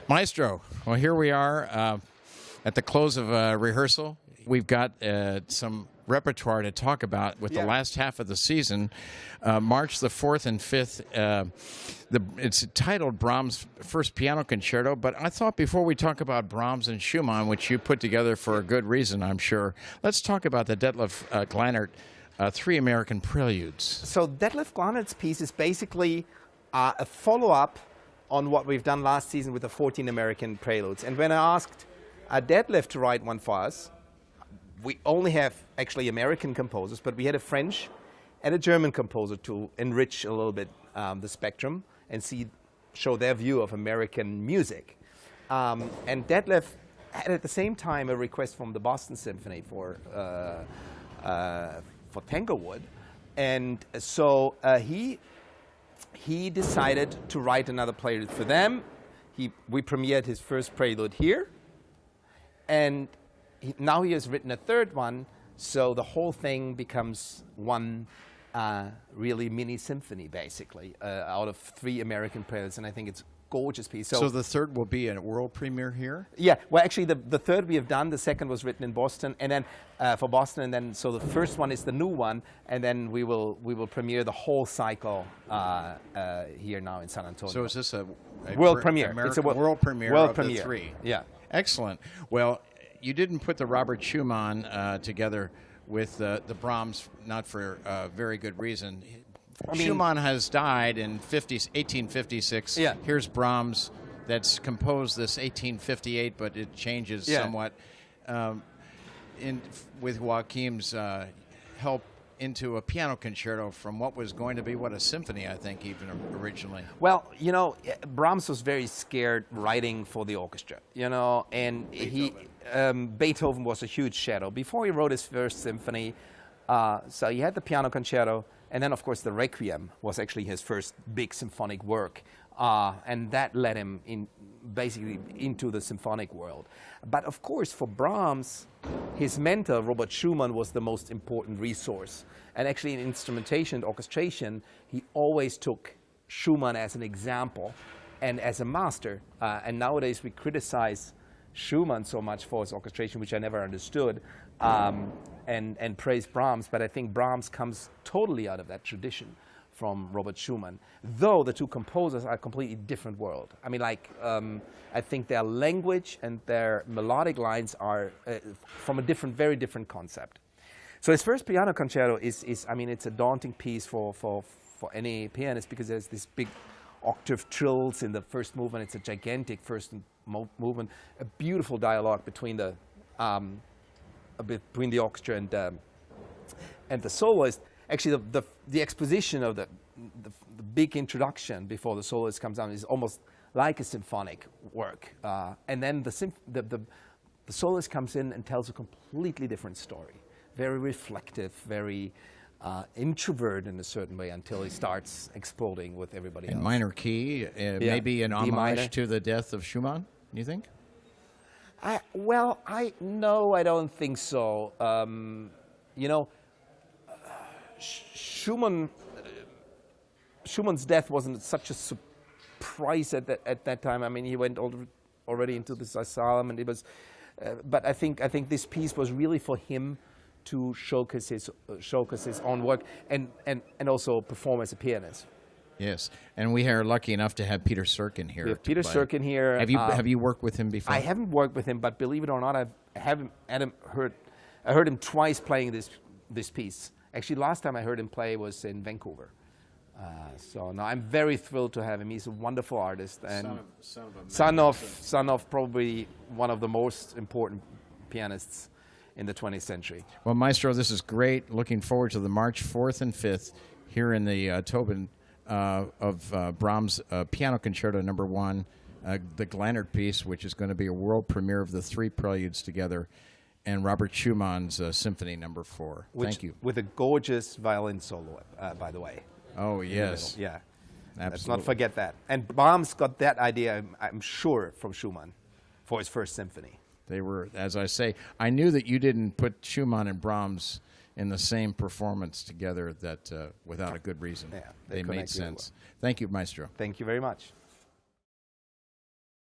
Maestro, well, here we are at the close of rehearsal. We've got some repertoire to talk about with the last half of the season. March the 4th and 5th, it's titled Brahms' First Piano Concerto, but I thought before we talk about Brahms and Schumann, which you put together for a good reason, I'm sure, let's talk about the Detlev Glanert Three American Preludes. So Detlev Glanert's piece is basically a follow-up on what we've done last season with the 14 American Preludes. And when I asked Detlev to write one for us, we only have actually American composers, but we had a French and a German composer to enrich a little bit the spectrum and show their view of American music. And Detlev had at the same time a request from the Boston Symphony for Tanglewood, and so he decided to write another prelude for them. We premiered his first prelude here, and now he has written a third one, so the whole thing becomes one really mini symphony, basically, out of three American preludes, and I think it's a gorgeous piece. So the third will be a world premiere here? Yeah, well, actually, the third we have done. The second was written in Boston, and then for Boston, and then so the first one is the new one, and then we will premiere the whole cycle here now in San Antonio. So is this a world premiere? It's a world premiere of the three. Yeah. Excellent. Well, you didn't put the Robert Schumann together with the Brahms, not for very good reason. Schumann has died in 1856. Yeah. Here's Brahms that's composed this 1858, but it changes somewhat with Joachim's help into a piano concerto from what was going to be, a symphony, I think, even originally. Well, Brahms was very scared writing for the orchestra, and Beethoven was a huge shadow. Before he wrote his first symphony, so he had the piano concerto, and then, of course, the Requiem was actually his first big symphonic work, and that led him basically into the symphonic world. But, of course, for Brahms, his mentor, Robert Schumann, was the most important resource. And actually, in instrumentation and orchestration, he always took Schumann as an example and as a master. And nowadays, we criticize Schumann so much for his orchestration, which I never understood, and praise Brahms, but I think Brahms comes totally out of that tradition from Robert Schumann, though the two composers are a completely different world. I mean, I think their language and their melodic lines are from a very different concept. So his first piano concerto is it's a daunting piece for any pianist, because there's this big octave trills in the first movement. It's a gigantic first movement, a beautiful dialogue between the orchestra and the soloist. Actually, the exposition of the big introduction before the soloist comes on is almost like a symphonic work, and then the soloist comes in and tells a completely different story, very reflective, very introvert in a certain way, until he starts exploding with everybody else. Minor key, maybe an homage to the death of Schumann, you think? No, I don't think so. Schumann's death wasn't such a surprise at that time. I mean, he went already into this asylum, and it was. But I think this piece was really for him to showcase his own work and also perform as a pianist. Yes, and we are lucky enough to have Peter Serkin here. We have Peter Serkin here. Have you worked with him before? I haven't worked with him, but believe it or not, I heard him twice playing this piece. Actually, last time I heard him play was in Vancouver. So no, I'm very thrilled to have him. He's a wonderful artist and son of probably one of the most important pianists in the 20th century. Well, Maestro, this is great. Looking forward to the March 4th and 5th here in the Tobin of Brahms Piano Concerto No. 1, the Glanert piece, which is going to be a world premiere of the three preludes together, and Robert Schumann's Symphony No. 4. Thank you. With a gorgeous violin solo, by the way. Oh, yes. Yeah. Absolutely. Let's not forget that. And Brahms got that idea, I'm sure, from Schumann for his first symphony. They were, as I say, I knew that you didn't put Schumann and Brahms in the same performance together that without a good reason. Yeah, they made sense. Well. Thank you, Maestro. Thank you very much.